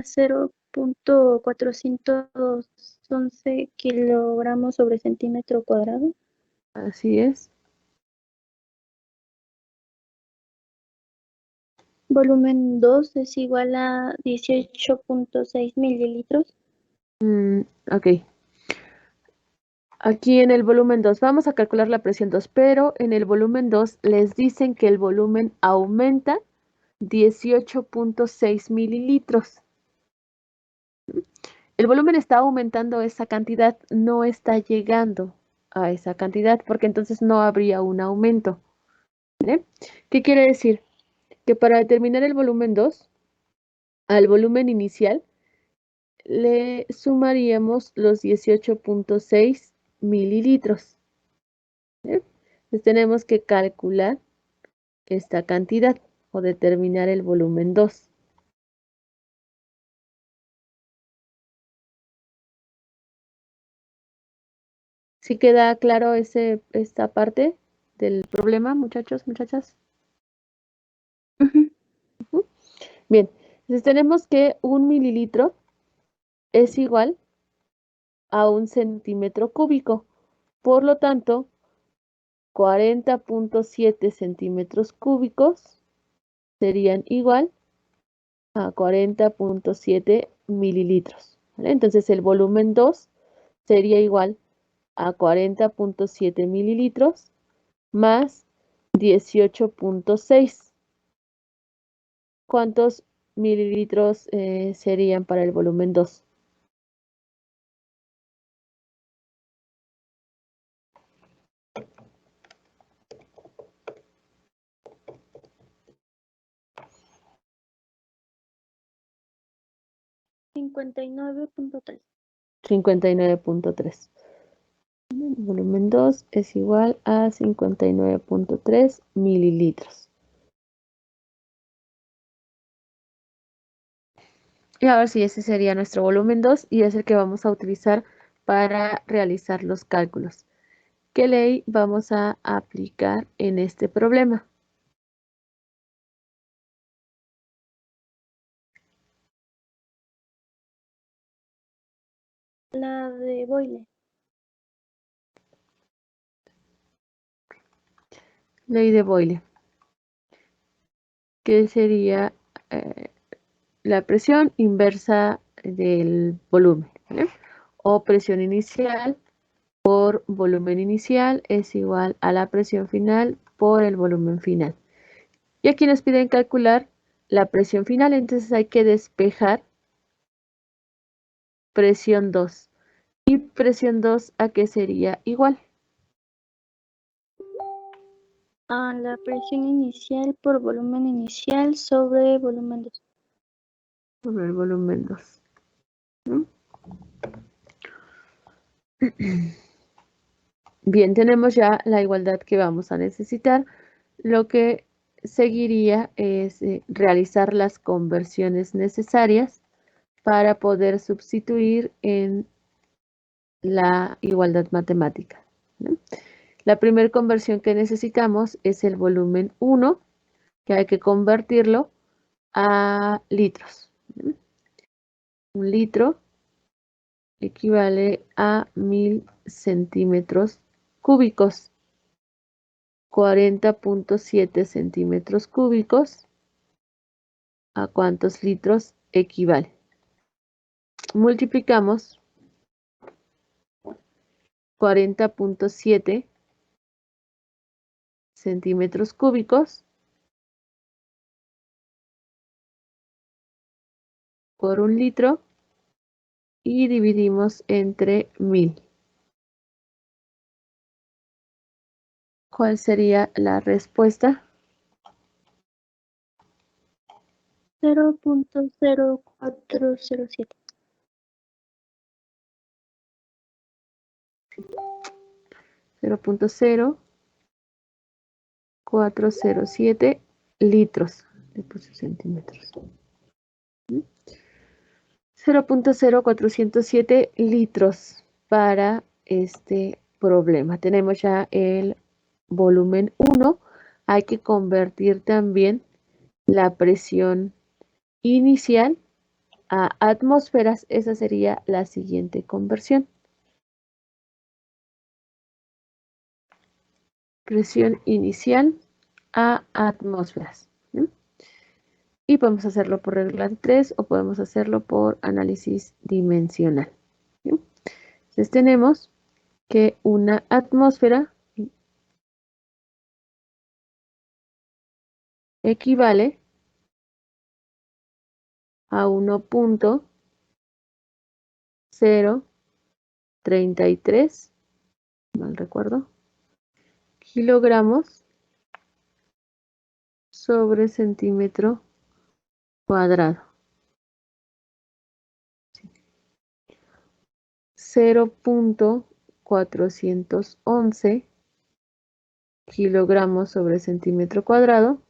0.411 kilogramos sobre centímetro cuadrado. Así es. Volumen 2 es igual a 18.6 mililitros. Ok. Aquí en el volumen 2 vamos a calcular la presión 2, pero en el volumen 2 les dicen que el volumen aumenta 18.6 mililitros. El volumen está aumentando esa cantidad, no está llegando a esa cantidad, porque entonces no habría un aumento. ¿Vale? ¿Qué quiere decir? Que para determinar el volumen 2, al volumen inicial, le sumaríamos los 18.6 mililitros. ¿Vale? Entonces tenemos que calcular esta cantidad o determinar el volumen 2. ¿Sí queda claro esta parte del problema, muchachos, muchachas? Bien, entonces tenemos que 1 mililitro es igual a 1 centímetro cúbico. Por lo tanto, 40.7 centímetros cúbicos serían igual a 40.7 mililitros. ¿Vale? Entonces el volumen 2 sería igual a 40.7 mililitros más 18.6. ¿Cuántos mililitros serían para el volumen 2? $59.3. 59.3. El volumen 2 es igual a 59.3 mililitros. Y ahora sí, ese sería nuestro volumen 2 y es el que vamos a utilizar para realizar los cálculos. ¿Qué ley vamos a aplicar en este problema? La de Boyle. Ley de Boyle, que sería la presión inversa del volumen, ¿vale? O presión inicial por volumen inicial es igual a la presión final por el volumen final. Y aquí nos piden calcular la presión final, entonces hay que despejar presión 2. ¿Y presión 2 a qué sería igual? A la presión inicial por volumen inicial sobre volumen 2. Sobre el volumen 2. Bien, tenemos ya la igualdad que vamos a necesitar. Lo que seguiría es realizar las conversiones necesarias para poder sustituir en la igualdad matemática. ¿No? La primera conversión que necesitamos es el volumen 1, que hay que convertirlo a litros. ¿No? 1 litro equivale a 1000 centímetros cúbicos. 40.7 centímetros cúbicos. ¿A cuántos litros equivale? Multiplicamos 40.7 centímetros cúbicos por 1 litro y dividimos entre 1000. ¿Cuál sería la respuesta? 0.0407. 0.0407 litros. Le puse centímetros. 0.0407 litros para este problema. Tenemos ya el volumen 1. Hay que convertir también la presión inicial a atmósferas, esa sería la siguiente conversión. Presión inicial a atmósferas. ¿Sí? Y podemos hacerlo por regla de 3 o podemos hacerlo por análisis dimensional. ¿Sí? Entonces tenemos que una atmósfera equivale a 1.033, mal recuerdo, kilogramos sobre centímetro cuadrado. 0.411 kilogramos sobre centímetro cuadrado.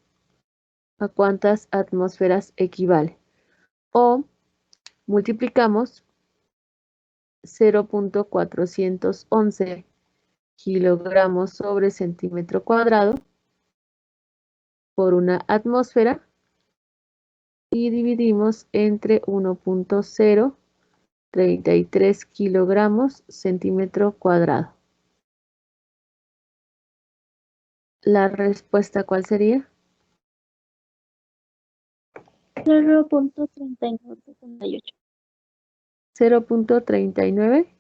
¿A cuántas atmósferas equivale? O multiplicamos 0.411 kilogramos sobre centímetro cuadrado por una atmósfera y dividimos entre 1.033 kilogramos centímetro cuadrado. ¿La respuesta cuál sería? 0.3978. 0.39.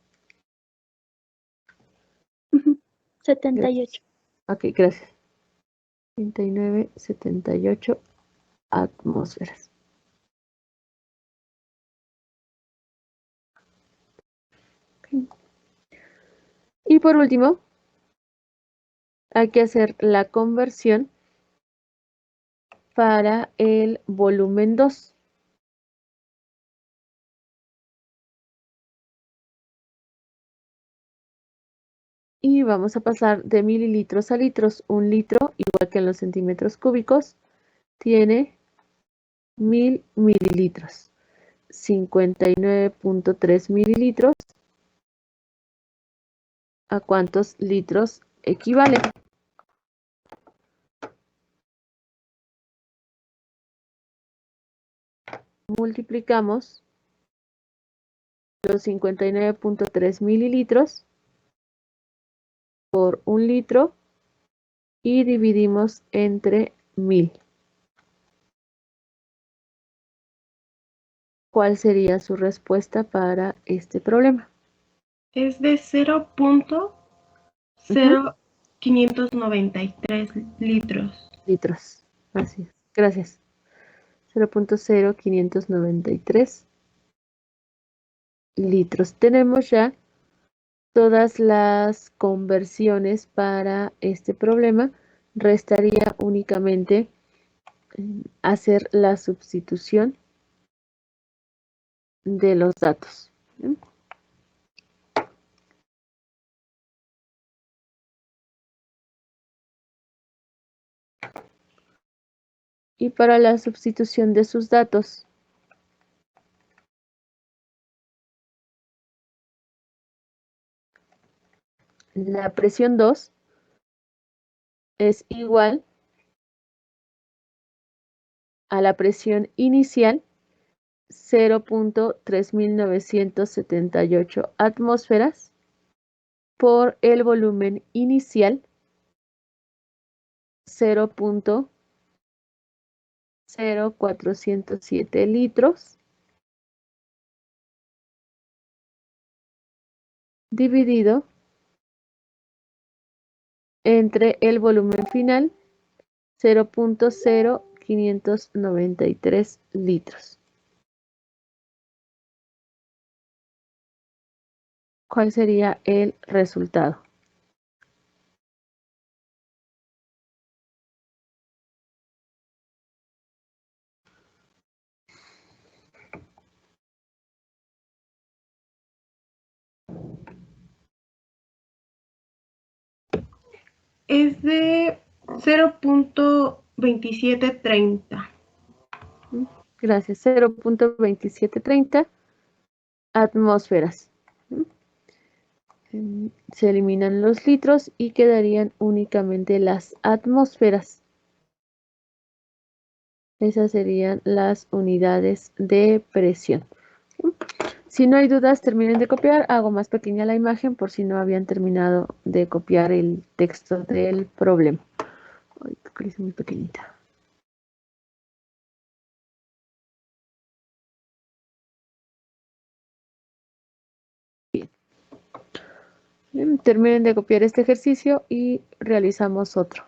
78. Ok, gracias. 39,78 atmósferas. Okay. Y por último, hay que hacer la conversión para el volumen 2. Y vamos a pasar de mililitros a litros. Un litro, igual que en los centímetros cúbicos, tiene 1000 mililitros. 59.3 mililitros. ¿A cuántos litros equivale? Multiplicamos los 59.3 mililitros por un litro y dividimos entre 1000. ¿Cuál sería su respuesta para este problema? Es de 0.0593 litros. Litros. Así es. Gracias. 0.0593 litros. Tenemos ya todas las conversiones para este problema. Restaría únicamente hacer la sustitución de los datos. ¿Sí? Y para la sustitución de sus datos, la presión 2 es igual a la presión inicial, 0.3978 atmósferas, por el volumen inicial, 0.0407 litros, dividido entre el volumen final, 0.0593 litros. ¿Cuál sería el resultado? Es de 0.2730. Gracias. 0.2730 atmósferas. Se eliminan los litros y quedarían únicamente las atmósferas. Esas serían las unidades de presión. Si no hay dudas, terminen de copiar. Hago más pequeña la imagen por si no habían terminado de copiar el texto del problema. Ay, creo que la hice muy pequeñita. Bien, terminen de copiar este ejercicio y realizamos otro.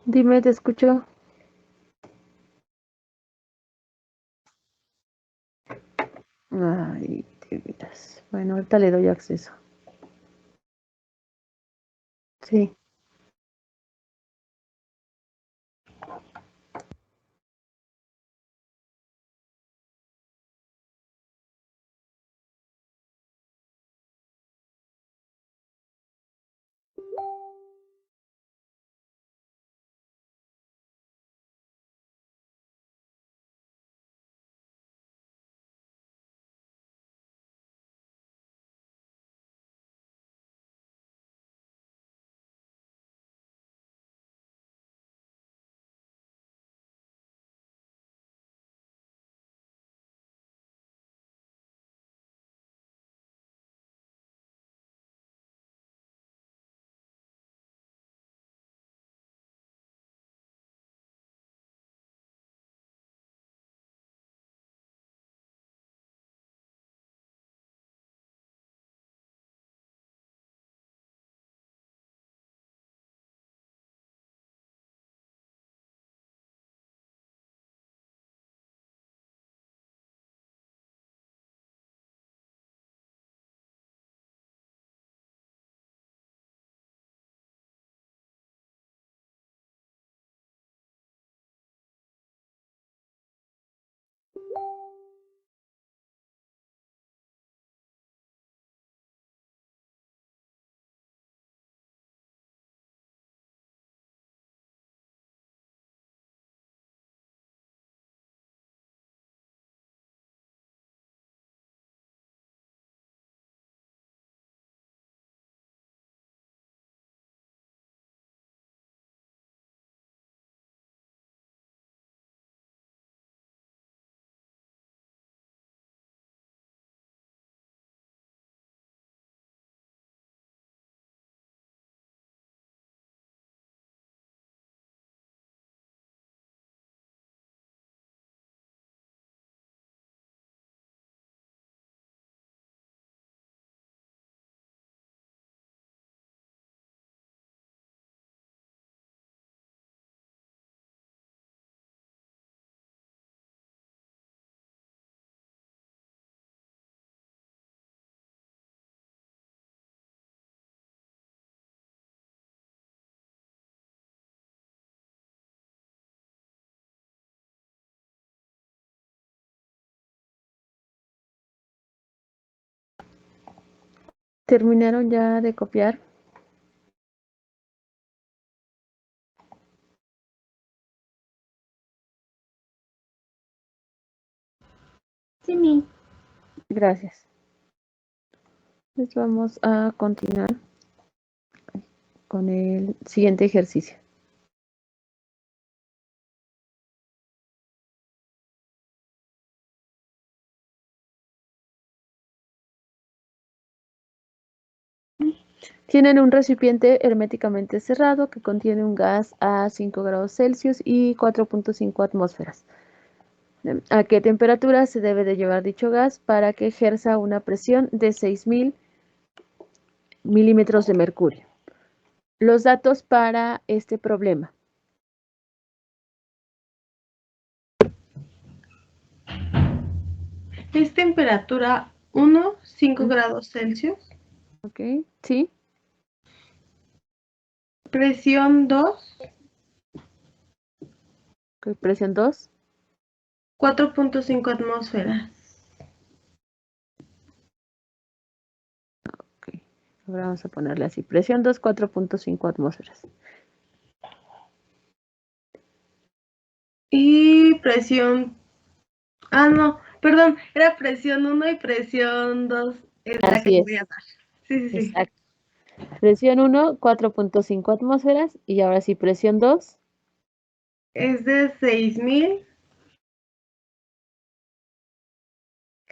Dime, te escucho. Ay, de veras. Bueno, ahorita le doy acceso. Sí. ¿Terminaron ya de copiar? Sí, mi. Gracias. Pues vamos a continuar con el siguiente ejercicio. Tienen un recipiente herméticamente cerrado que contiene un gas a 5 grados Celsius y 4.5 atmósferas. ¿A qué temperatura se debe de llevar dicho gas para que ejerza una presión de 6.000 milímetros de mercurio? Los datos para este problema. Es temperatura 1, 5 grados Celsius. ¿Ok? ¿Sí? Presión 2, ¿Ok? Presión 2. 4.5 atmósferas. Ok. Ahora vamos a ponerle así. Presión 2, 4.5 atmósferas. Y presión... Ah, no, perdón, era presión 1 y presión 2 es la Así que es. voy a dar. Sí, sí, sí. Exacto. Presión 1, 4.5 atmósferas. Y ahora sí, presión 2. Es de 6.000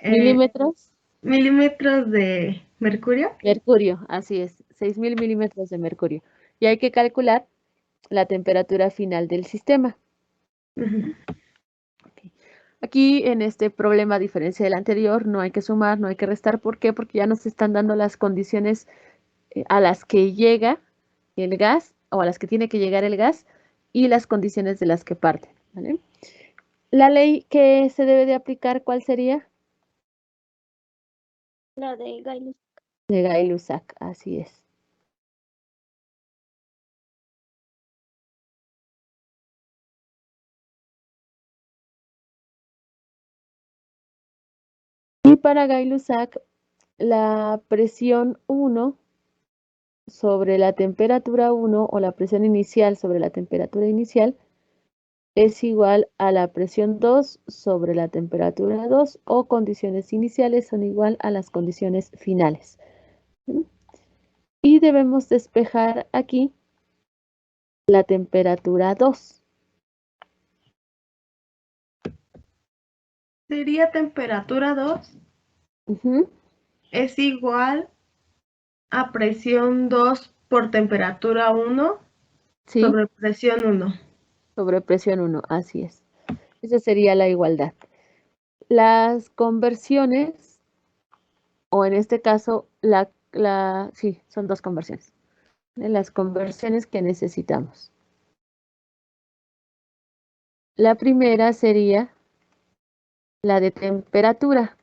Milímetros. milímetros de mercurio. Mercurio, así es. 6.000 milímetros de mercurio. Y hay que calcular la temperatura final del sistema. Ujú. Ok. Aquí en este problema, a diferencia del anterior, no hay que sumar, no hay que restar. ¿Por qué? Porque ya nos están dando las condiciones a las que llega el gas o a las que tiene que llegar el gas y las condiciones de las que parten, ¿vale? La ley que se debe de aplicar, ¿cuál sería? La de Gay. De Gay-Lussac, así es. Y para Gay-Lussac, la presión 1 sobre la temperatura 1 o la presión inicial sobre la temperatura inicial es igual a la presión 2 sobre la temperatura 2 o condiciones iniciales son igual a las condiciones finales. ¿Sí? Y debemos despejar aquí la temperatura 2. Sería temperatura 2 Ujú, es igual a presión 2 por temperatura 1 sí, sobre presión 1. sobre presión 1, así es. Esa sería la igualdad. Las conversiones, o en este caso, sí, son dos conversiones. Las conversiones que necesitamos. La primera sería la de temperatura,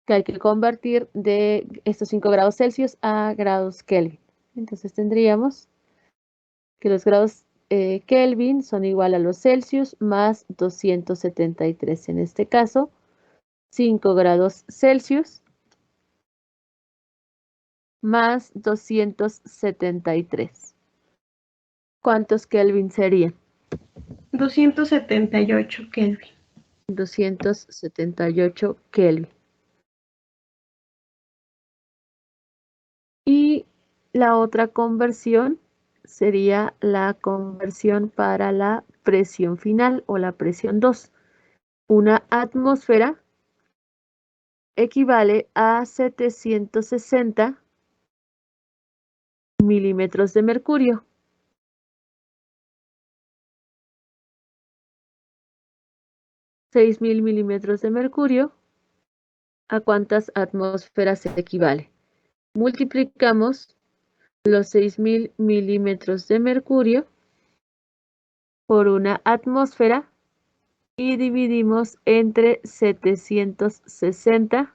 que hay que convertir de estos 5 grados Celsius a grados Kelvin. Entonces tendríamos que los grados Kelvin son igual a los Celsius más 273. En este caso, 5 grados Celsius más 273. ¿Cuántos Kelvin serían? 278 Kelvin. 278 Kelvin. Y la otra conversión sería la conversión para la presión final o la presión 2. Una atmósfera equivale a 760 milímetros de mercurio. 6.000 milímetros de mercurio, ¿a cuántas atmósferas se equivale? Multiplicamos los 6.000 milímetros de mercurio por una atmósfera y dividimos entre 760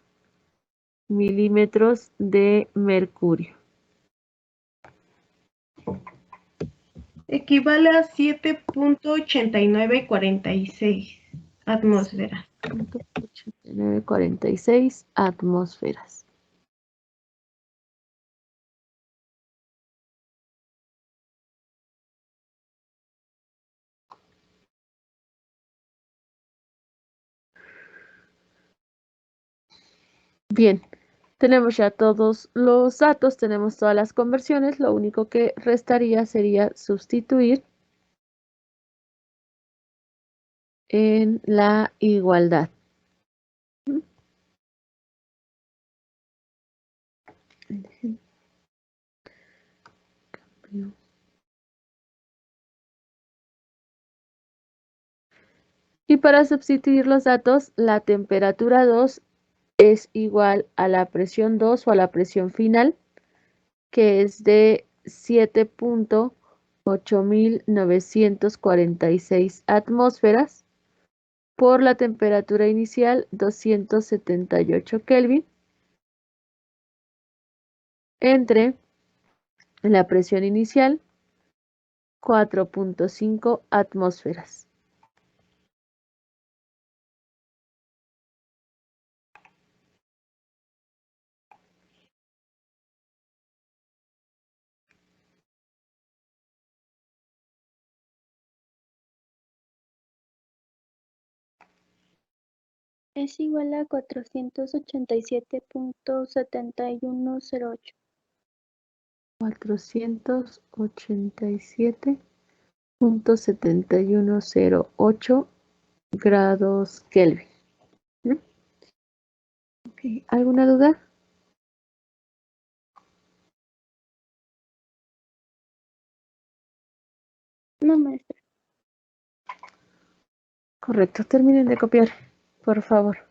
milímetros de mercurio. Equivale a 7.8946 atmósferas. 946 atmósferas. Bien, tenemos ya todos los datos, tenemos todas las conversiones, lo único que restaría sería sustituir en la igualdad. Y para sustituir los datos, la temperatura 2 es igual a la presión 2 o a la presión final, que es de 7.8946 atmósferas por la temperatura inicial 278 Kelvin entre la presión inicial 4.5 atmósferas. Es igual a 487.7108. 487.7108 grados Kelvin. ¿Mm? Okay. ¿Alguna duda? No, maestra. Correcto, terminen de copiar, por favor.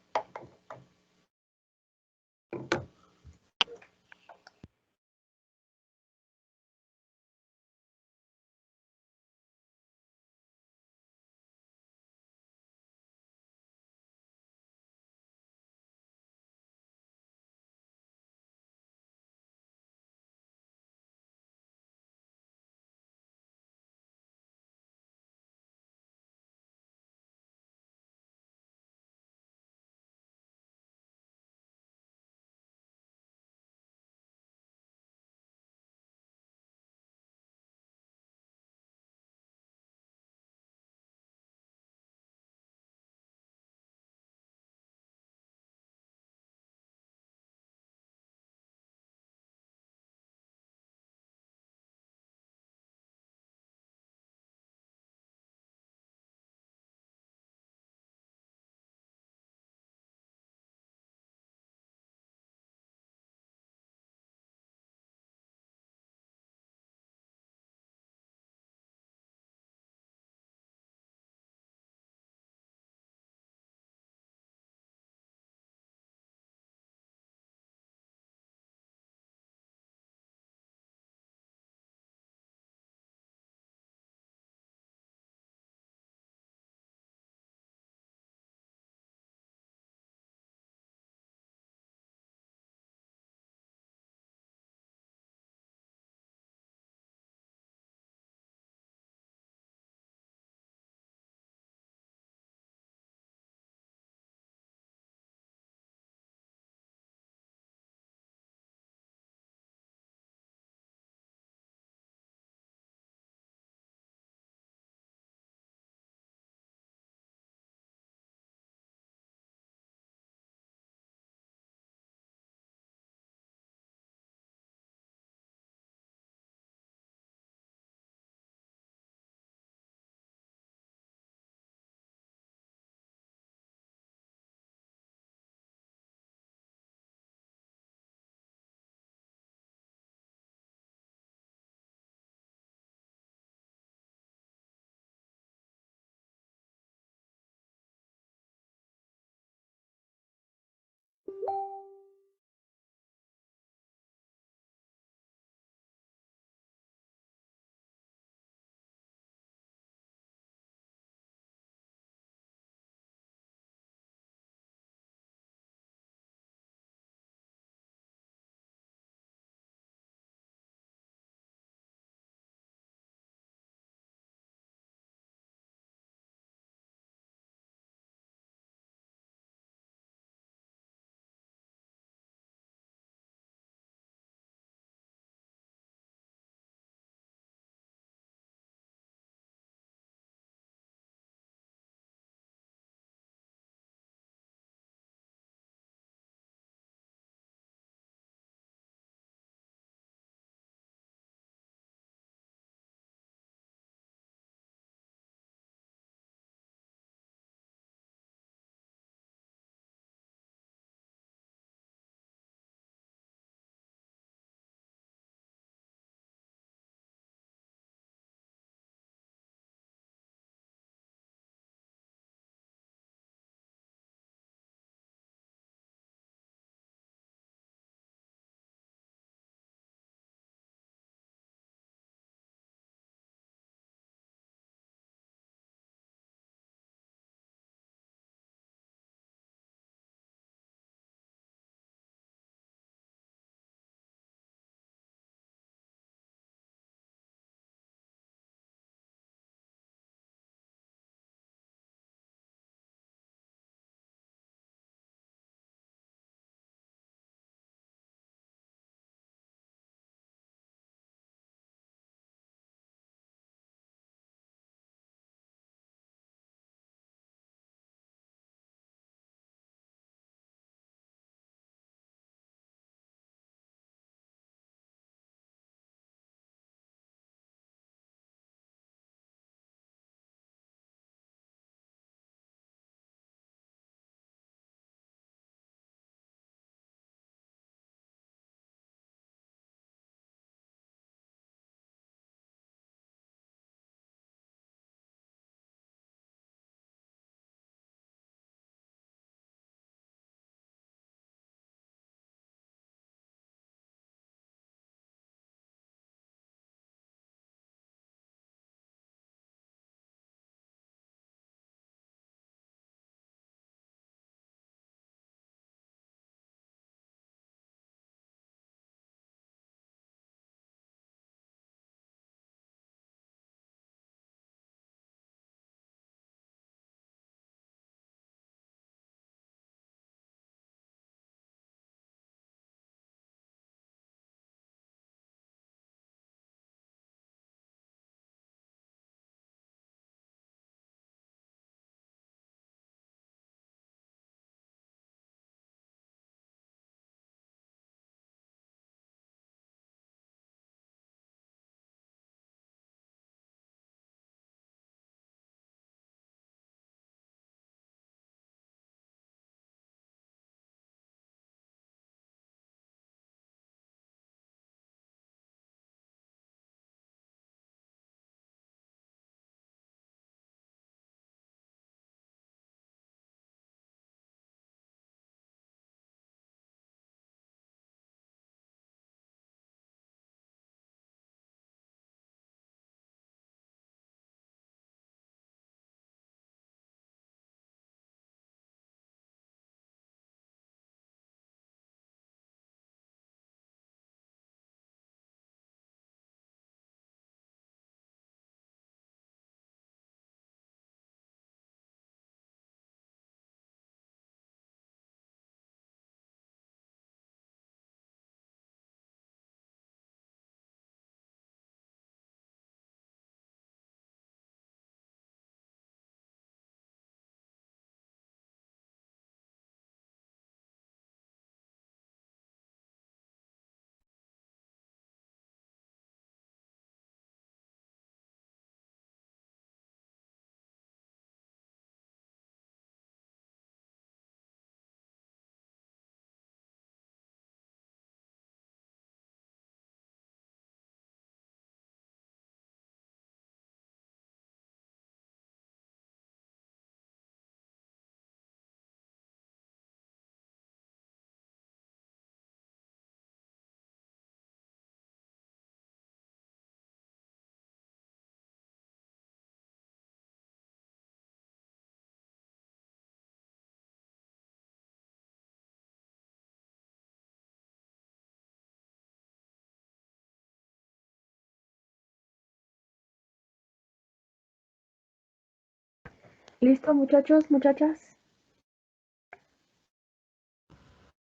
¿Listo, muchachos, muchachas?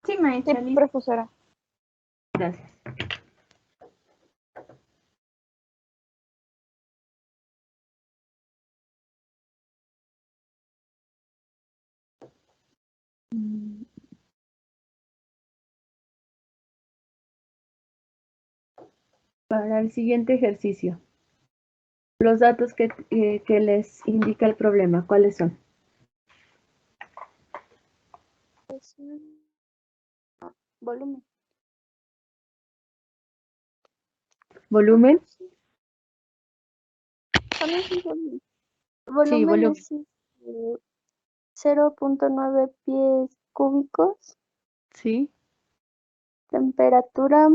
Sí, Sí, maestra, listo. profesora. Gracias. Para el siguiente ejercicio, los datos que les indica el problema, ¿cuáles son? Volumen. ¿Volumen? También sí, volumen. Sí, Volumen volumen. es 0.9 pies cúbicos. Sí, Temperatura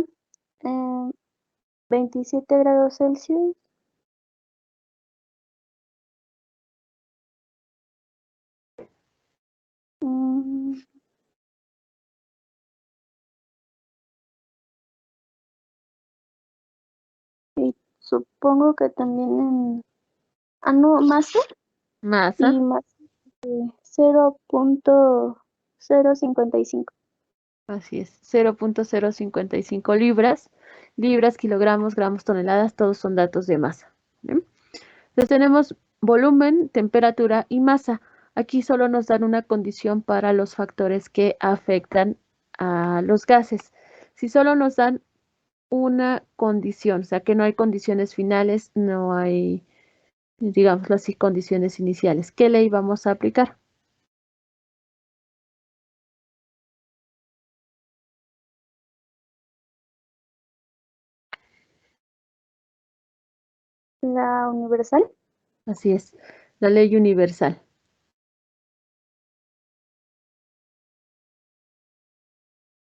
27 grados Celsius. Mm, y supongo que también en... Ah, no, masa. masa. Y masa 0.055. Así es, 0.055 libras, kilogramos, gramos, toneladas, todos son datos de masa. ¿Bien? Entonces tenemos volumen, temperatura y masa. Aquí solo nos dan una condición para los factores que afectan a los gases. Si solo nos dan una condición, o sea que no hay condiciones finales, no hay, digámoslo así, condiciones iniciales, ¿qué ley vamos a aplicar? La universal. Así es, la ley universal.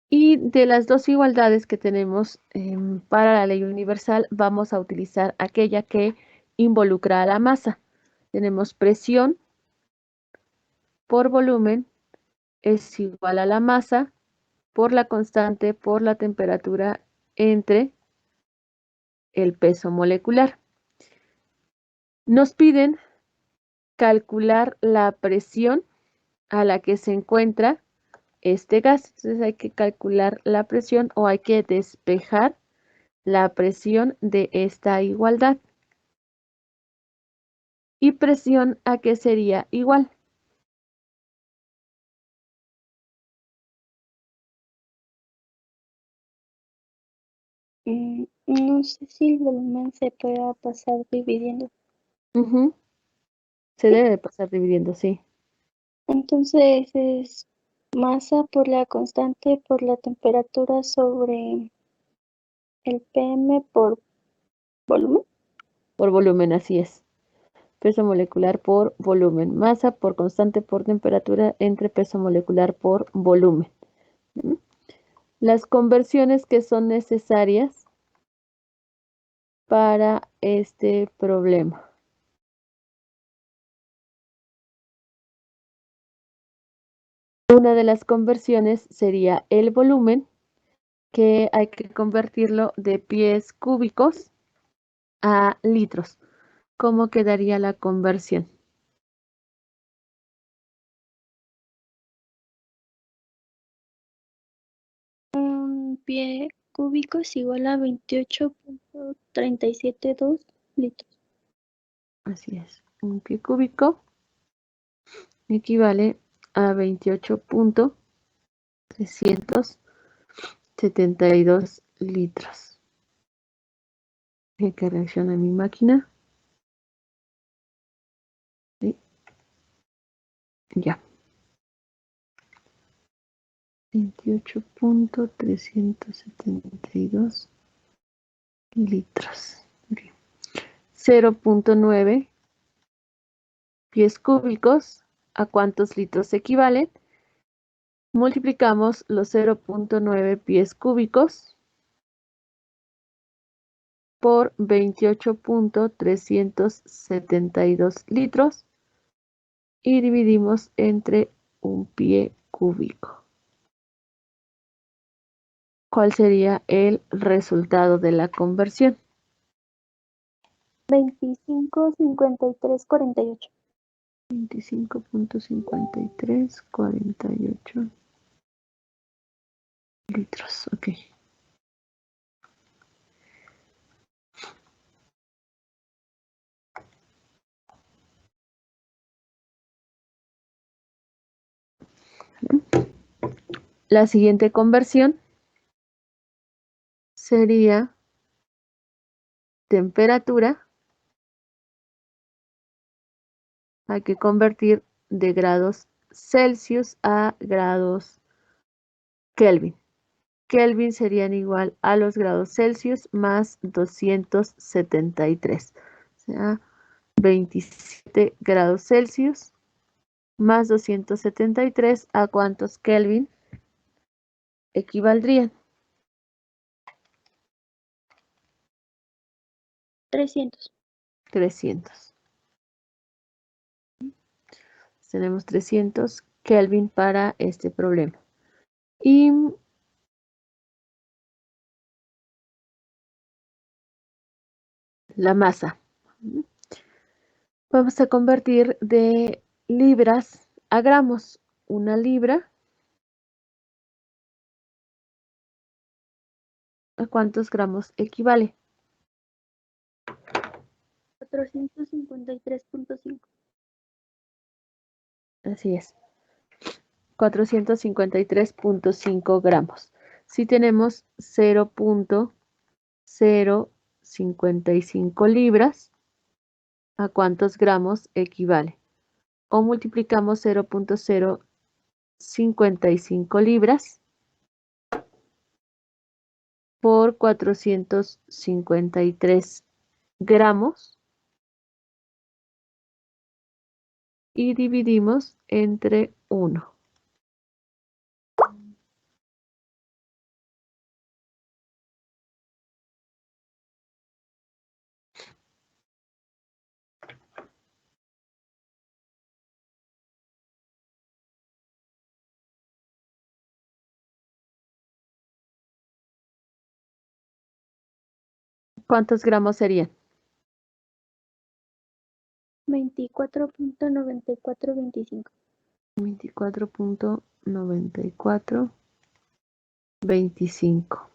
Y de las dos igualdades que tenemos para la ley universal, vamos a utilizar aquella que involucra a la masa. Tenemos presión por volumen es igual a la masa por la constante por la temperatura entre el peso molecular. Nos piden calcular la presión a la que se encuentra este gas. Entonces hay que calcular la presión o hay que despejar la presión de esta igualdad. ¿Y presión a qué sería igual? No sé si el volumen se pueda pasar dividiendo. Se ¿Sí? debe de pasar dividiendo, sí. Entonces es masa por la constante por la temperatura sobre el PM por volumen. Por volumen, así es. Peso molecular por volumen. Masa por constante por temperatura entre peso molecular por volumen. ¿Mm? Las conversiones que son necesarias para este problema. Una de las conversiones sería el volumen, que hay que convertirlo de pies cúbicos a litros. ¿Cómo quedaría la conversión? Un pie cúbico es igual a 28.372 litros. Así es. Un pie cúbico equivale a 28.372 litros. Que reacciona mi máquina. Y ya. 28.372 litros. 0.9 pies cúbicos. ¿A cuántos litros equivalen? Multiplicamos los 0.9 pies cúbicos por 28.372 litros y dividimos entre un pie cúbico. ¿Cuál sería el resultado de la conversión? 25.5348. 25.5348 litros, ok. La siguiente conversión sería temperatura. Hay que convertir de grados Celsius a grados Kelvin. Kelvin serían igual a los grados Celsius más 273. O sea, 27 grados Celsius más 273. ¿A cuántos Kelvin equivaldrían? 300. 300. Tenemos 300 Kelvin para este problema. Y la masa. Vamos a convertir de libras a gramos. Una libra. ¿A cuántos gramos equivale? 453.5. Así es. 453.5 gramos. Si tenemos 0.055 libras, ¿a cuántos gramos equivale? O multiplicamos 0.055 libras por 453 gramos y dividimos entre 1. ¿Cuántos gramos serían? 24.9425. 24.9425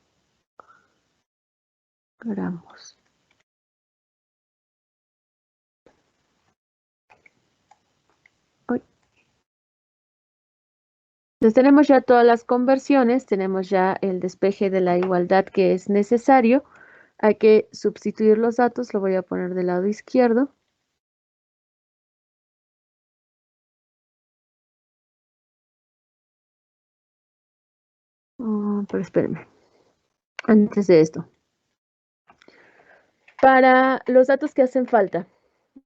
gramos. Entonces tenemos ya todas las conversiones, tenemos ya el despeje de la igualdad que es necesario. Hay que sustituir los datos, lo voy a poner del lado izquierdo. Pero espérenme. Antes de esto. Para los datos que hacen falta,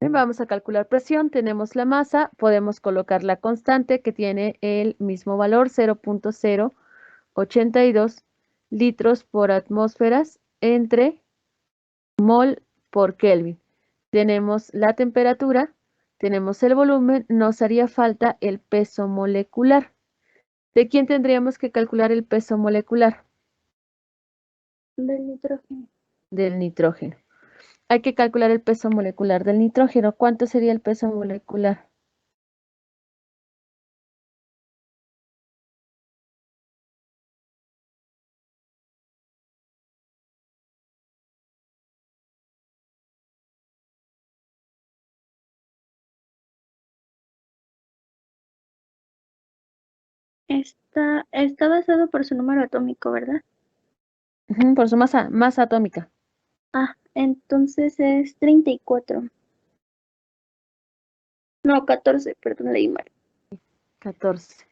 vamos a calcular presión, tenemos la masa, podemos colocar la constante que tiene el mismo valor, 0.082 litros por atmósferas entre mol por Kelvin. Tenemos la temperatura, tenemos el volumen, nos haría falta el peso molecular. ¿De quién tendríamos que calcular el peso molecular? Del nitrógeno. Del nitrógeno. Hay que calcular el peso molecular del nitrógeno. ¿Cuánto sería el peso molecular? Está basado por su número atómico, ¿verdad? Por su masa atómica. Entonces es 34. No, 14, perdón, leí mal. 14.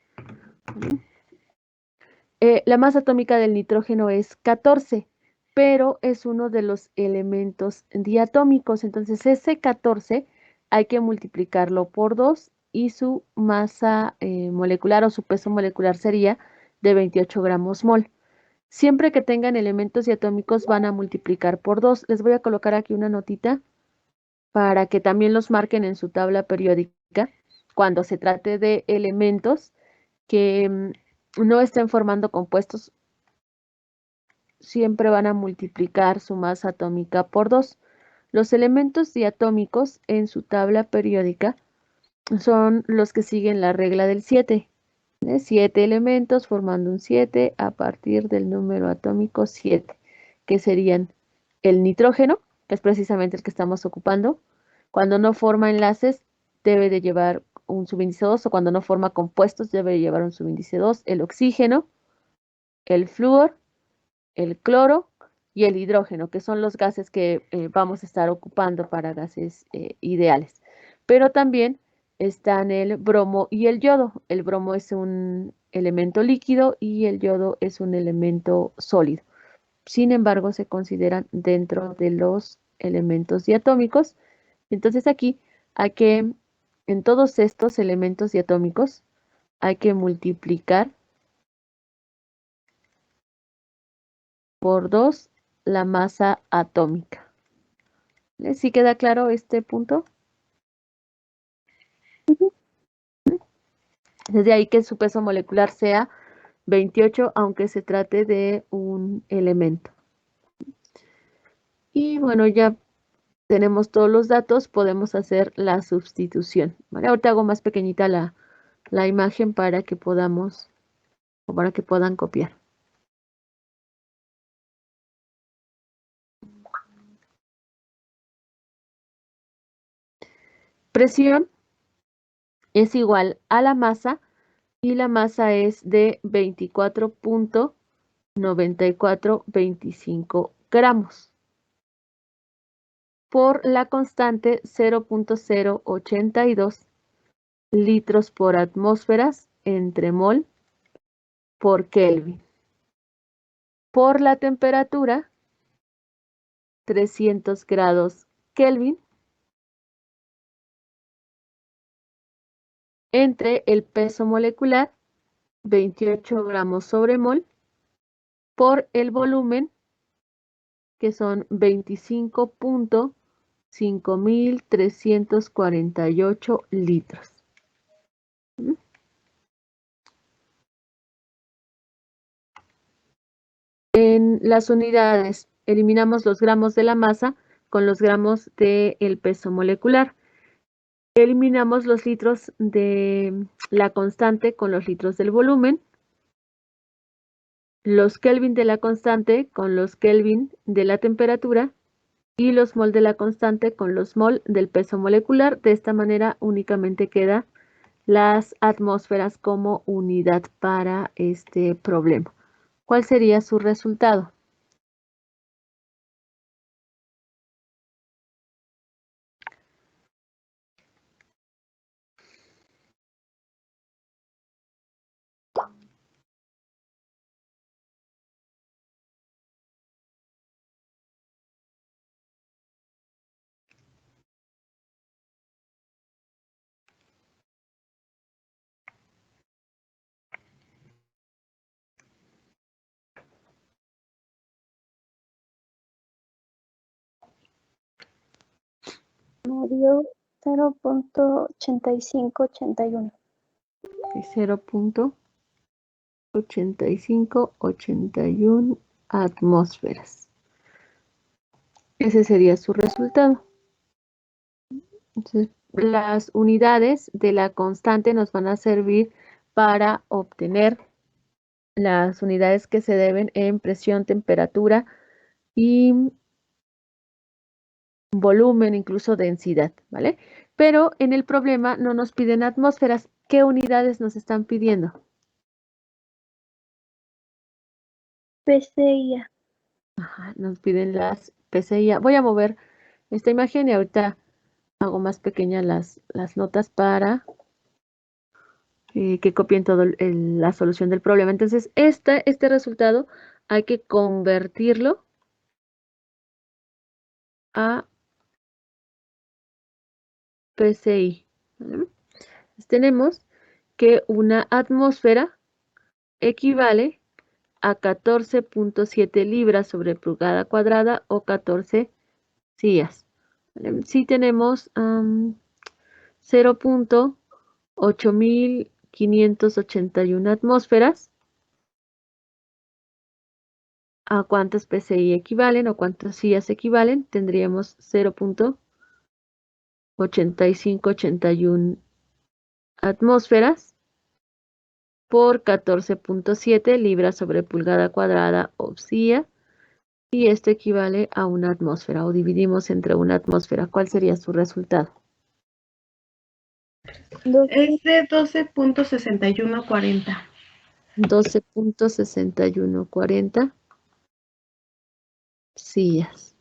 La masa atómica del nitrógeno es 14, pero es uno de los elementos diatómicos. Entonces, ese 14 hay que multiplicarlo por 2 y su masa molecular o su peso molecular sería de 28 gramos mol. Siempre que tengan elementos diatómicos van a multiplicar por 2. Les voy a colocar aquí una notita para que también los marquen en su tabla periódica cuando se trate de elementos que no estén formando compuestos, siempre van a multiplicar su masa atómica por 2. Los elementos diatómicos en su tabla periódica son los que siguen la regla del 7. 7 elementos formando un 7 a partir del número atómico 7, que serían el nitrógeno, que es precisamente el que estamos ocupando. Cuando no forma enlaces, debe de llevar un subíndice 2, o cuando no forma compuestos, debe de llevar un subíndice 2. El oxígeno, el flúor, el cloro y el hidrógeno, que son los gases que vamos a estar ocupando para gases ideales. Pero también están el bromo y el yodo. El bromo es un elemento líquido y el yodo es un elemento sólido. Sin embargo, se consideran dentro de los elementos diatómicos. Entonces aquí hay que, en todos estos elementos diatómicos, hay que multiplicar por 2 la masa atómica. ¿Sí queda claro este punto? Desde ahí que su peso molecular sea 28, aunque se trate de un elemento. Y bueno, ya tenemos todos los datos, podemos hacer la sustitución. ¿Vale? Ahorita hago más pequeñita la imagen para que podamos, o para que puedan copiar. Presión es igual a la masa y la masa es de 24.9425 gramos por la constante 0.082 litros por atmósferas entre mol por Kelvin. Por la temperatura 300 grados Kelvin entre el peso molecular 28 gramos sobre mol por el volumen, que son 25.5348 litros. En las unidades, eliminamos los gramos de la masa con los gramos del peso molecular. Eliminamos los litros de la constante con los litros del volumen. Los Kelvin de la constante con los Kelvin de la temperatura y los mol de la constante con los mol del peso molecular. De esta manera únicamente queda las atmósferas como unidad para este problema. ¿Cuál sería su resultado? Me dio 0.8581. 0.8581 atmósferas. Ese sería su resultado. Entonces, las unidades de la constante nos van a servir para obtener las unidades que se deben en presión, temperatura y volumen, incluso densidad, ¿vale? Pero en el problema no nos piden atmósferas. ¿Qué unidades nos están pidiendo? PCIA. Ajá, nos piden las PCIA. Voy a mover esta imagen y ahorita hago más pequeñas las notas para que copien toda la solución del problema. Entonces, este resultado hay que convertirlo a PCI. ¿Vale? Entonces, tenemos que una atmósfera equivale a 14.7 libras sobre pulgada cuadrada o 14 sillas. ¿Vale? Si tenemos 0.8581 atmósferas, ¿a cuántas PCI equivalen o cuántas sillas equivalen? Tendríamos 0.8581 atmósferas por 14.7 libras sobre pulgada cuadrada obsia, y esto equivale a una atmósfera, o dividimos entre una atmósfera. ¿Cuál sería su resultado? Es de 12.6140. 12.6140 sillas.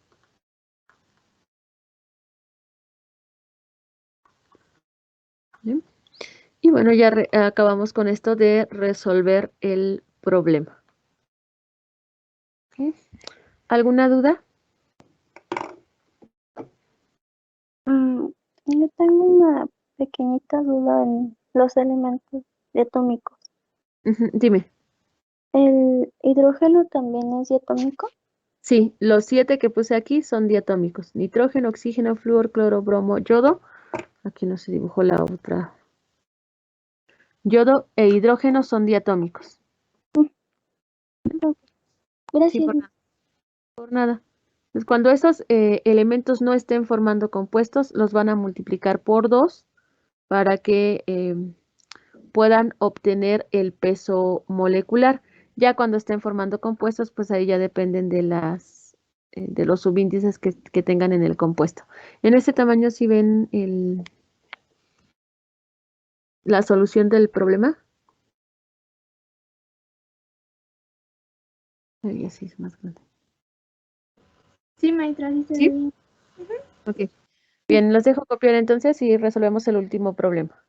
¿Bien? Y bueno, ya acabamos con esto de resolver el problema. ¿Ok? ¿Alguna duda? Yo tengo una pequeñita duda en los elementos diatómicos. Dime. ¿El hidrógeno también es diatómico? Sí, los 7 que puse aquí son diatómicos. Nitrógeno, oxígeno, flúor, cloro, bromo, yodo. Aquí no se dibujó la otra. Yodo e hidrógeno son diatómicos. Ok, Sí, gracias. por nada. Por nada. Pues cuando esos elementos no estén formando compuestos, los van a multiplicar por 2 para que puedan obtener el peso molecular. Ya cuando estén formando compuestos, pues ahí ya dependen de de los subíndices que tengan en el compuesto. En este tamaño, si ven la solución del problema. Ahí así es más grande. Sí, maestra, sí se ¿Sí? ve bien. Ok. Bien, los dejo copiar entonces y resolvemos el último problema.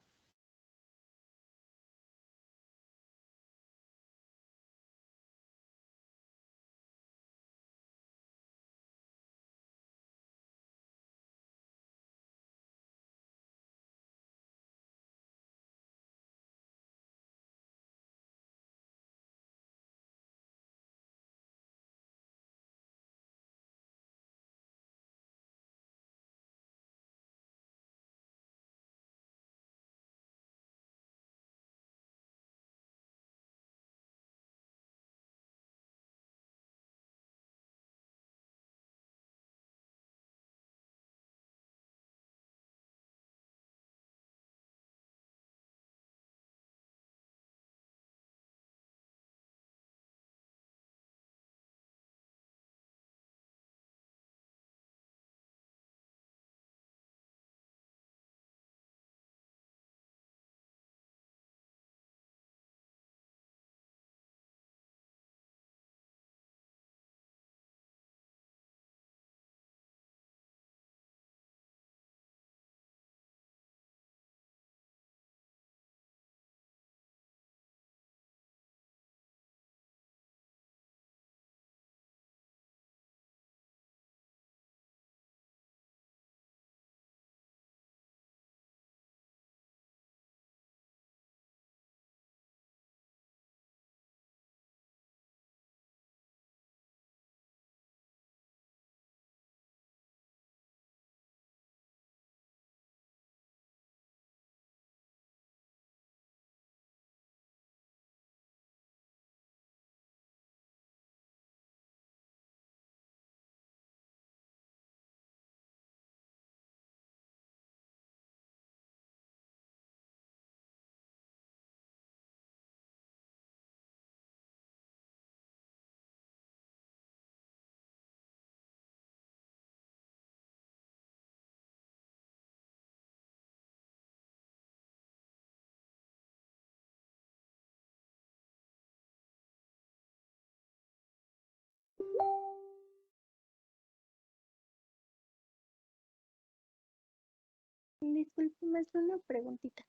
Disculpe, maestra, una preguntita.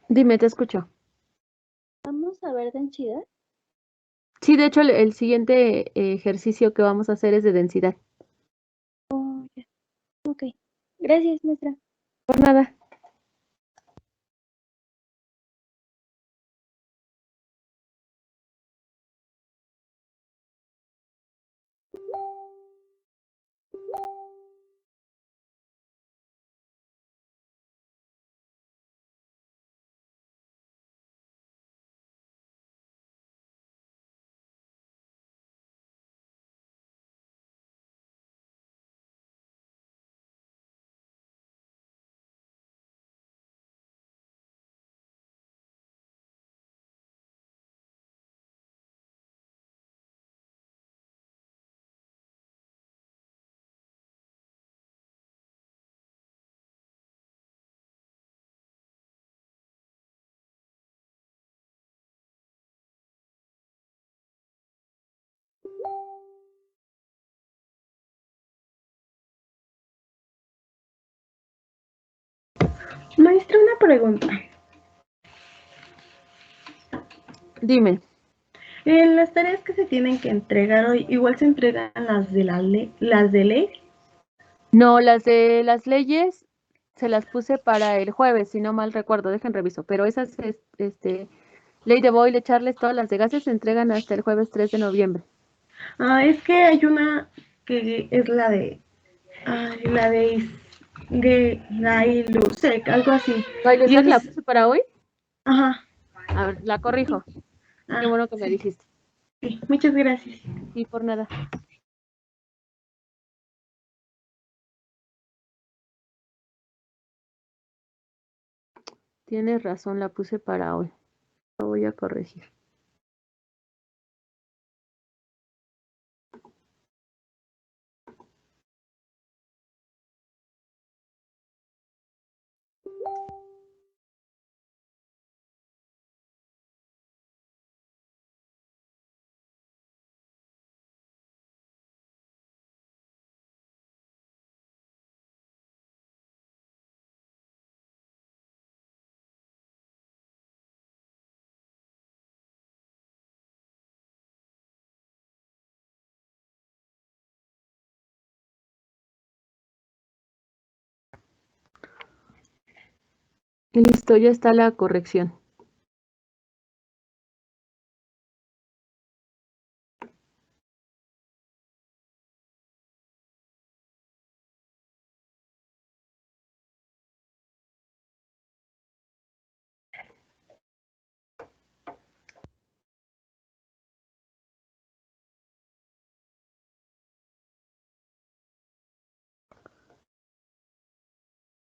Dime, te escucho. ¿Vamos a ver densidad? Sí, de hecho, el siguiente ejercicio que vamos a hacer es de densidad. Oh, ya. Ok. Gracias, maestra. Por nada. Maestra, una pregunta. Dime. En las tareas que se tienen que entregar hoy, igual se entregan las de las de ley. No, las de las leyes se las puse para el jueves, si no mal recuerdo, dejen reviso, pero esas, ley de Boyle, Charles, todas las de gases se entregan hasta el jueves 3 de noviembre. Es que hay una que es la de, la de Gailusec, algo así. Y ¿Bailusec la es, puse para hoy? ajá, A ver, la corrijo. Qué bueno que me sí, dijiste. sí, muchas gracias. Y por nada. Tienes razón, la puse para hoy. La voy a corregir. Y listo, ya está la corrección.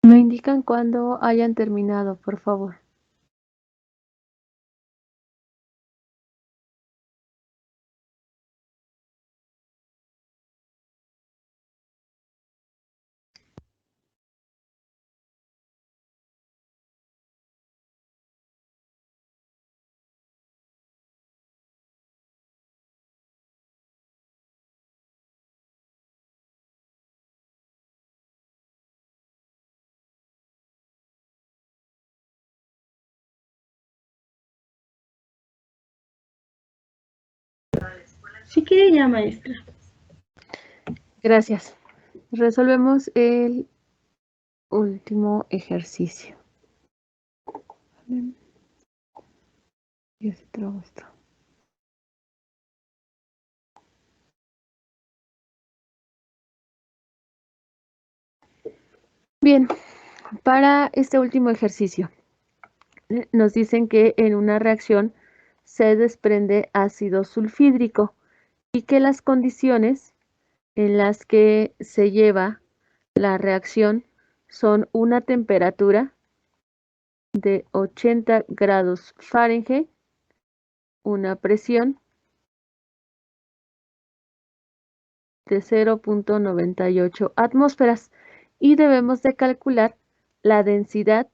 Me indican cuando hayan terminado, por favor. Si quiere ya, maestra. Gracias. Resolvemos el último ejercicio. Ya se trabó esto. Bien, para este último ejercicio, nos dicen que en una reacción se desprende ácido sulfídrico y que las condiciones en las que se lleva la reacción son una temperatura de 80 grados Fahrenheit, una presión de 0.98 atmósferas y debemos de calcular la densidad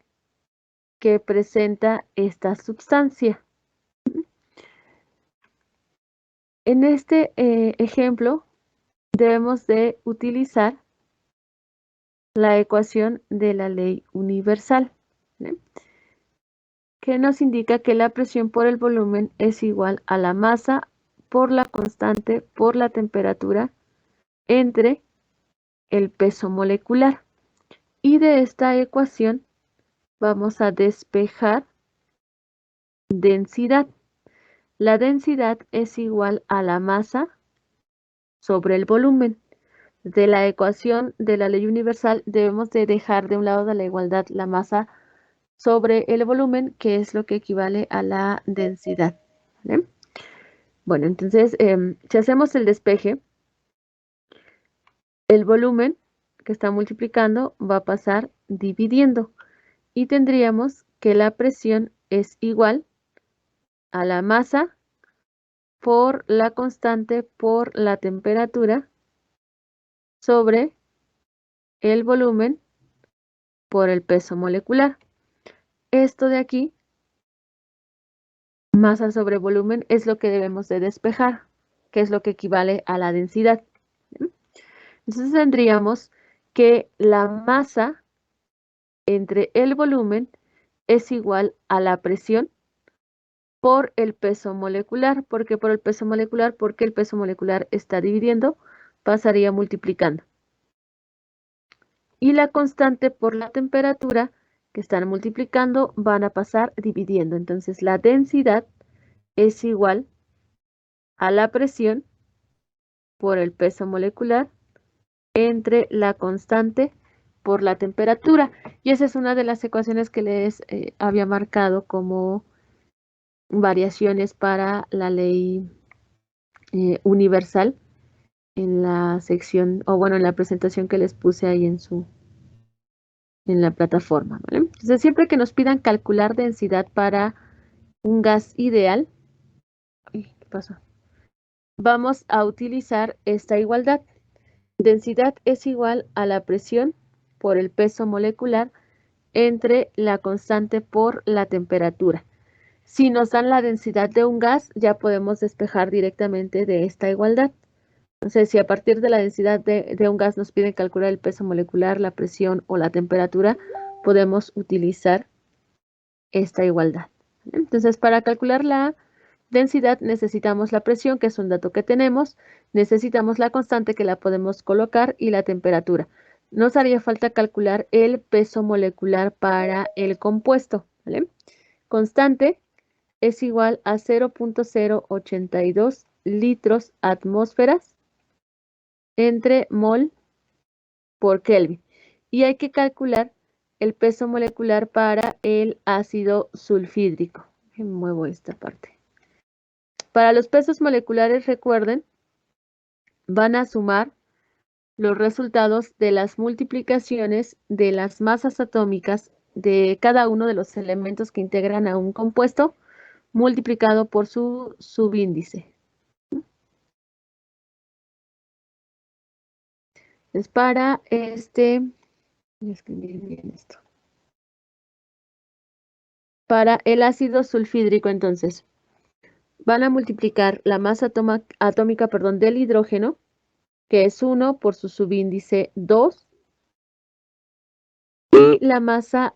que presenta esta sustancia. En este ejemplo debemos de utilizar la ecuación de la ley universal, ¿sí? Que nos indica que la presión por el volumen es igual a la masa por la constante por la temperatura entre el peso molecular. Y de esta ecuación vamos a despejar densidad. La densidad es igual a la masa sobre el volumen. De la ecuación de la ley universal debemos de dejar de un lado de la igualdad la masa sobre el volumen, que es lo que equivale a la densidad. ¿Vale? Bueno, entonces, si hacemos el despeje, el volumen que está multiplicando va a pasar dividiendo y tendríamos que la presión es igual a la masa por la constante por la temperatura sobre el volumen por el peso molecular. Esto de aquí, masa sobre volumen, es lo que debemos de despejar, que es lo que equivale a la densidad. Entonces tendríamos que la masa entre el volumen es igual a la presión por el peso molecular. ¿Por qué por el peso molecular? Porque el peso molecular está dividiendo, pasaría multiplicando. Y la constante por la temperatura que están multiplicando van a pasar dividiendo. Entonces la densidad es igual a la presión por el peso molecular entre la constante por la temperatura. Y esa es una de las ecuaciones que les había marcado como variaciones para la ley universal en la sección, o bueno, en la presentación que les puse ahí en la plataforma, ¿vale? Entonces, siempre que nos pidan calcular densidad para un gas ideal, ¿qué pasó? Vamos a utilizar esta igualdad. Densidad es igual a la presión por el peso molecular entre la constante por la temperatura. Si nos dan la densidad de un gas, ya podemos despejar directamente de esta igualdad. Entonces, si a partir de la densidad de un gas nos piden calcular el peso molecular, la presión o la temperatura, podemos utilizar esta igualdad. Entonces, para calcular la densidad necesitamos la presión, que es un dato que tenemos, necesitamos la constante que la podemos colocar y la temperatura. Nos haría falta calcular el peso molecular para el compuesto, ¿vale? Constante es igual a 0.082 litros atmósferas entre mol por Kelvin. Y hay que calcular el peso molecular para el ácido sulfídrico. Muevo esta parte. Para los pesos moleculares, recuerden, van a sumar los resultados de las multiplicaciones de las masas atómicas de cada uno de los elementos que integran a un compuesto multiplicado por su subíndice. Es para voy a escribir bien esto. Para el ácido sulfídrico, entonces, van a multiplicar la masa atómica del hidrógeno, que es 1 por su subíndice 2, y la masa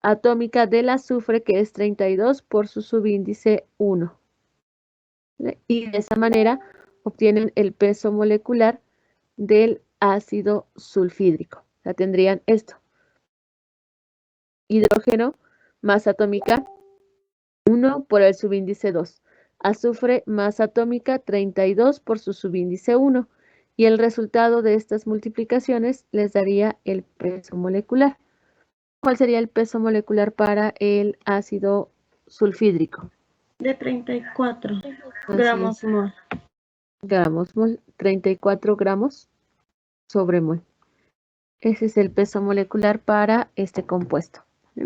atómica del azufre, que es 32 por su subíndice 1. Y de esa manera obtienen el peso molecular del ácido sulfídrico. O sea, tendrían esto. Hidrógeno, masa atómica 1 por el subíndice 2. Azufre, masa atómica 32 por su subíndice 1. Y el resultado de estas multiplicaciones les daría el peso molecular. ¿Cuál sería el peso molecular para el ácido sulfídrico? De 34 Así gramos es. mol. Gramos mol, 34 gramos sobre mol. Ese es el peso molecular para este compuesto. ¿Sí?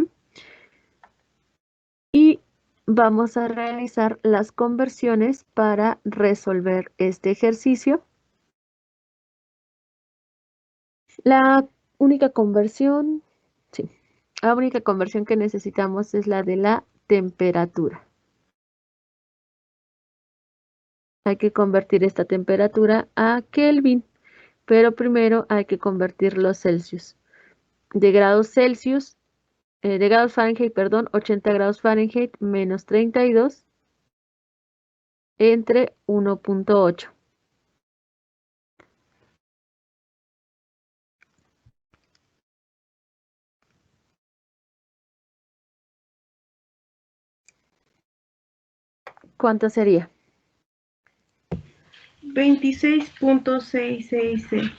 Y vamos a realizar las conversiones para resolver este ejercicio. La única conversión que necesitamos es la de la temperatura. Hay que convertir esta temperatura a Kelvin, pero primero hay que convertir los Celsius. De grados Celsius, de grados Fahrenheit, 80 grados Fahrenheit menos 32 entre 1.8. ¿Cuánto sería? 26.666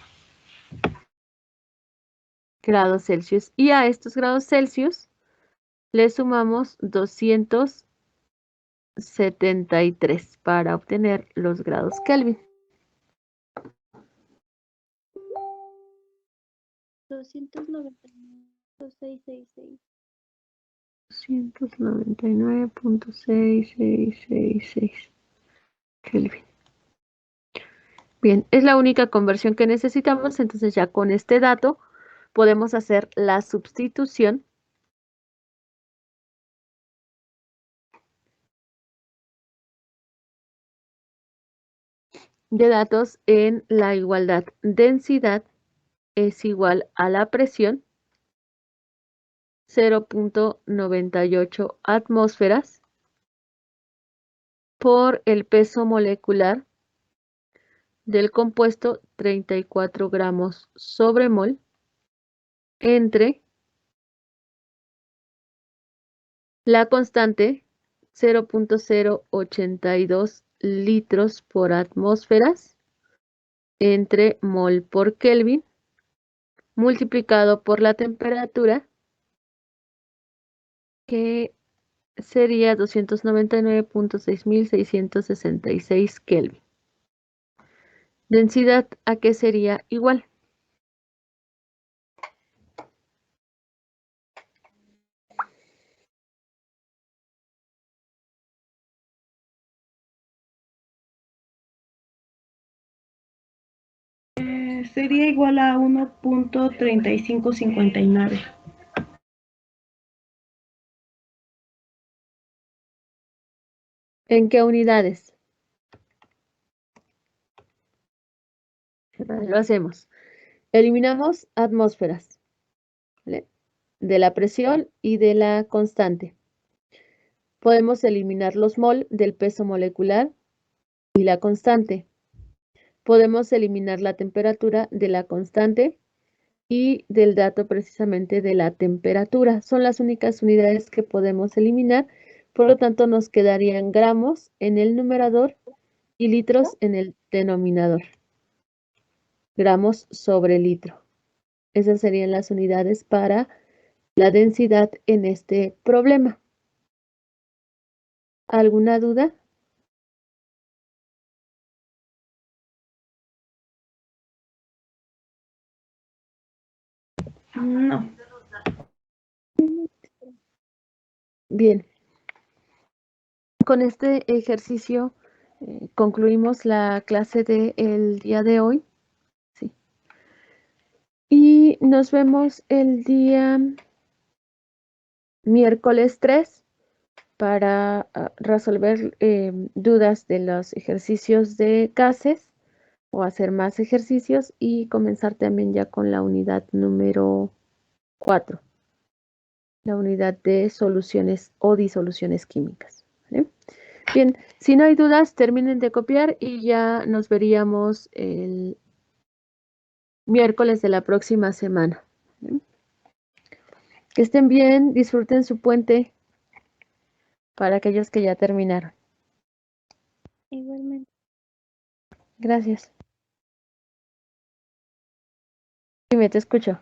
grados Celsius. Y a estos grados Celsius le sumamos 273 para obtener los grados Kelvin. 299.666. 299.666 Kelvin. Bien, es la única conversión que necesitamos, entonces ya con este dato podemos hacer la sustitución de datos en la igualdad densidad es igual a la presión 0.98 atmósferas por el peso molecular del compuesto 34 gramos sobre mol entre la constante 0.082 litros por atmósferas entre mol por Kelvin multiplicado por la temperatura, que sería 299.6666 Kelvin. Densidad, ¿a qué sería igual? Sería igual a 1.3559. ¿En qué unidades? Lo hacemos. Eliminamos atmósferas, ¿vale?, de la presión y de la constante. Podemos eliminar los mol del peso molecular y la constante. Podemos eliminar la temperatura de la constante y del dato precisamente de la temperatura. Son las únicas unidades que podemos eliminar, por lo tanto nos quedarían gramos en el numerador y litros en el denominador. Gramos sobre litro. Esas serían las unidades para la densidad en este problema. ¿Alguna duda? No. Bien. Con este ejercicio concluimos la clase del día de hoy. Sí. Y nos vemos el día miércoles 3 para resolver dudas de los ejercicios de gases o hacer más ejercicios y comenzar también ya con la unidad número 4, la unidad de soluciones o disoluciones químicas, ¿vale? Bien, si no hay dudas, terminen de copiar y ya nos veríamos el miércoles de la próxima semana, ¿vale? Que estén bien, disfruten su puente para aquellos que ya terminaron. Igualmente. Gracias. Dime, te escucho.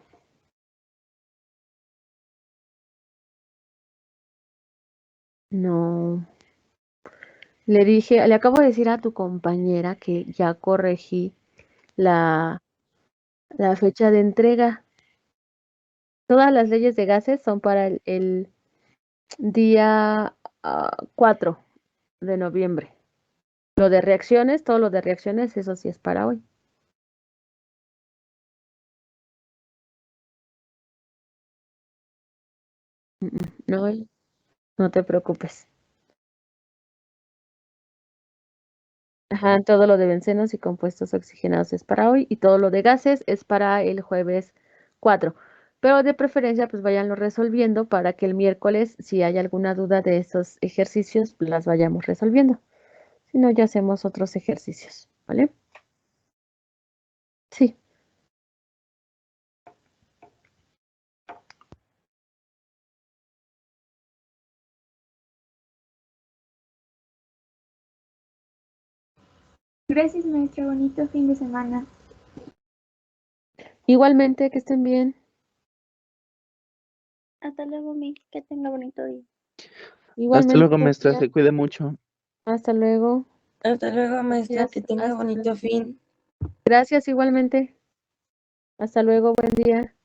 No. Le acabo de decir a tu compañera que ya corregí la fecha de entrega. Todas las leyes de gases son para el día 4 de noviembre. Lo de reacciones, todo lo de reacciones, eso sí es para hoy. No, no te preocupes. Ajá, todo lo de bencenos y compuestos oxigenados es para hoy y todo lo de gases es para el jueves 4. Pero de preferencia, pues váyanlo resolviendo para que el miércoles, si hay alguna duda de estos ejercicios, pues las vayamos resolviendo. Si no, ya hacemos otros ejercicios, ¿vale? Sí. Gracias, maestra. Bonito fin de semana. Igualmente, que estén bien. Hasta luego, Mi. Que tenga bonito día. Igualmente. Hasta luego, maestra, se cuide mucho. Hasta luego. Hasta luego, maestra, que tenga Hasta bonito luego. fin. Gracias igualmente. Hasta luego, buen día.